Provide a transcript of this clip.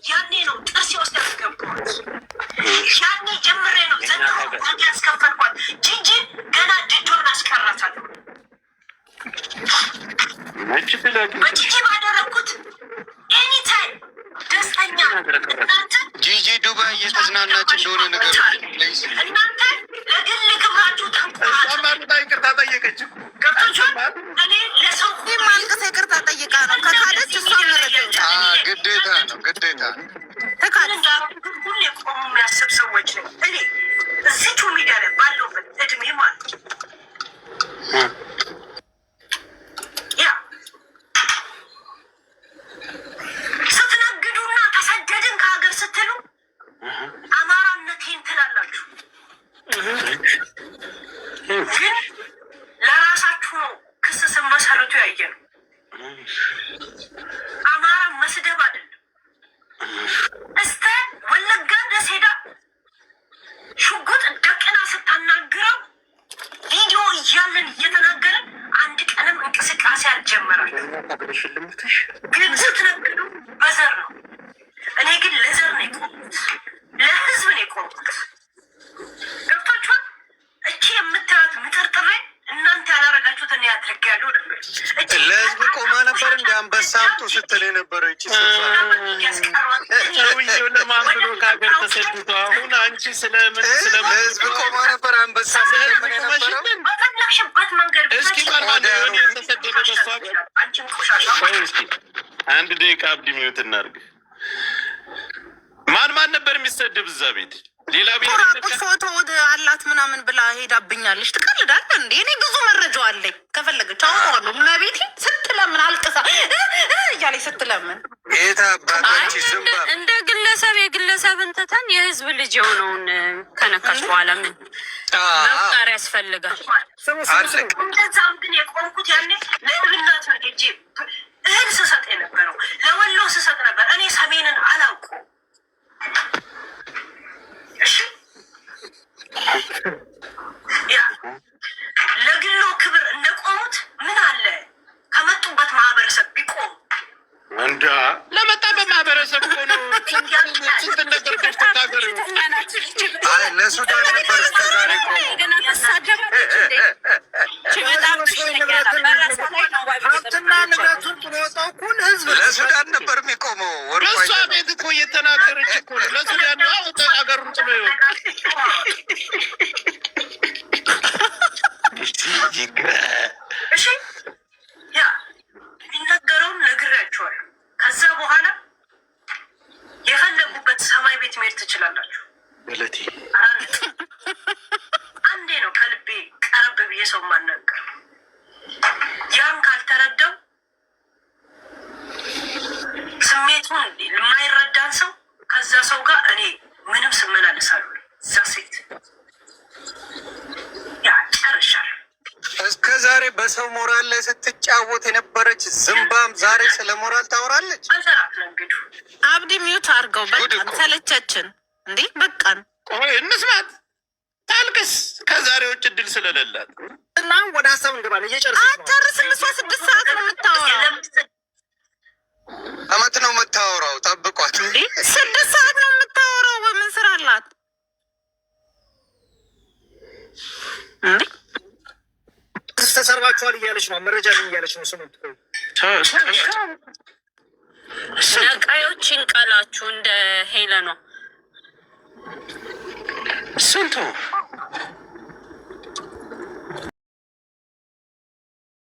ያኔ ነው ጥርሴ ውስጥ ያስገባሁት። ያኔ ጀምሬ ነው ዘንድሮ ዋጋ ያስከፈልኳት። ጂጂ ገና ድዶን አስቀራታለሁ። በጂጂ ባደረግኩት ኤኒታይም ደስተኛ እናንተ። ጂጂ ዱባይ እየተዝናናች እንደሆነ ነገር እናንተ ለግል ክብራችሁ ተንቆራችሁ ይቅርታ ጠየቀች። ገብታችኋል። እኔ ለሰው ማልቀስ ይቅርታ ጠይቃ ነው። ከካደች እሷ ግዴታ ነው ግዴታ ነው። ሁሌ ቆሙ የሚያስብ ሰዎች ነው። እኔ እዚቹ ሚዲያ ላይ ባለውበት እድሜ ማለት ያ ስትነግዱና ተሰደድን ከሀገር ስትሉ አማራነቴን ትላላችሁ፣ ግን ለራሳችሁ ነው ክስ ስትመሰርቱ ያየ ነው። አማራ መስደብ አይደለም። እስተ ወለጋ ድረስ ሄዳ ሽጉጥ ደቅና ስታናግረው ቪዲዮ እያለን እየተናገረን አንድ ቀንም እንቅስቃሴ አልጀመራል። ግን ስትነግዱ በዘር ነው። እኔ ግን ለዘር ነው የቆምኩት፣ ለህዝብ ነው የቆምኩት። ገብቷችኋል? እቺ የምታዩት ምጥርጥሬ እናንተ ያላረጋችሁት እኔ አድርጌያለሁ ነበር። ለህዝብ ቆማ ነበር። እንደ አንበሳ አምጡ ስትል የነበረች ሰውዬው ለማን ብሎ ከሀገር ተሰድቶ አሁን አንቺ ስለምን ለህዝብ ቆማ ነበር። አንበሳ በፈለግሽበት መንገድ እስኪ ማን የተሰደደ በሷ ሀገር አንድ ደቂቃ አብዲ ሚዩት እናድርግ። ማን ነበር የሚሰድብ እዛ ቤት? ሌላ ቤት ፎቶ አላት ምናምን ብላ ሄዳብኛለች። ትቀልዳለህ እንዴ? እኔ ብዙ መረጃው አለኝ። ከፈለገች አውቀዋለሁ። መቤቴ ስትለምን አልቅሳ እያለች ስትለምን እንደ ግለሰብ የግለሰብን ትተን የህዝብ ልጅ የሆነውን ከነካሽ በኋላ ምን መፍጠር ያስፈልጋል? እንደዛም ግን የቆምኩት ያኔ ለእብናት መጌጄ እህል ስሰጥ የነበረው ለወሎ ስሰጥ ነበር። እኔ ሰሜንን አላውቀውም። እሺ ያ ለግሎ ክብር እንደቆሙት ምን አለ ከመጡበት ማህበረሰብ ቢቆሙ እንዳ ለመጣበት ማህበረሰብ ሆኖ ስንት ነገር ከፍተታገር ለሱዳን ነበር እስከዛሬ ሀብትና ንብረቱን ጥሎወጣው እኩል ህዝብ ለሱዳን ነበር የሚቆመው። ለእሷ ቤት እኮ እየተናገረች እኮ ለሱዳን ነው ሀገሩን ጥሎ እሺ ያ የሚነገረውን ነግሬያቸዋለሁ። ከዛ በኋላ የፈለጉበት ሰማይ ቤት መሄድ ትችላላችሁ። አንዴ ነው ከልቤ ቀረብ ብዬ ሰው ማናገር። ያን ካልተረዳው ስሜቱን የማይረዳን ሰው ከዛ ሰው ጋር እኔ ምንም ስመላለሳሉ እዛ ሴት ያ ጨርሻል። እስከ ዛሬ በሰው ሞራል ላይ ስትጫወት የነበረች ዝምባም ዛሬ ስለ ሞራል ታወራለች። እንግዲህ አብዲ ሚዩት አድርገው። በቃን፣ ሰለቸችን እንዴ በቃን። ቆይ እንስማት ታልቅስ። ከዛሬ ውጭ እድል ስለሌላት እና ወደ ሀሳብ እንገባለን። እየጨረሰች ነው። አታርስም። እሷ 6 ሰዓት ነው የምታወራው። አመት ነው የምታወራው። ጠብቋት እንዴ 6 ሰዓት ነው የምታወራው። በምን ስራ አላት እንዴ? ተሰርባችኋል እያለች ነው። መረጃ ላይ እያለች ነው። ስሙት ነቃዮች ይንቀላችሁ እንደ ሄለኗ ስንቱ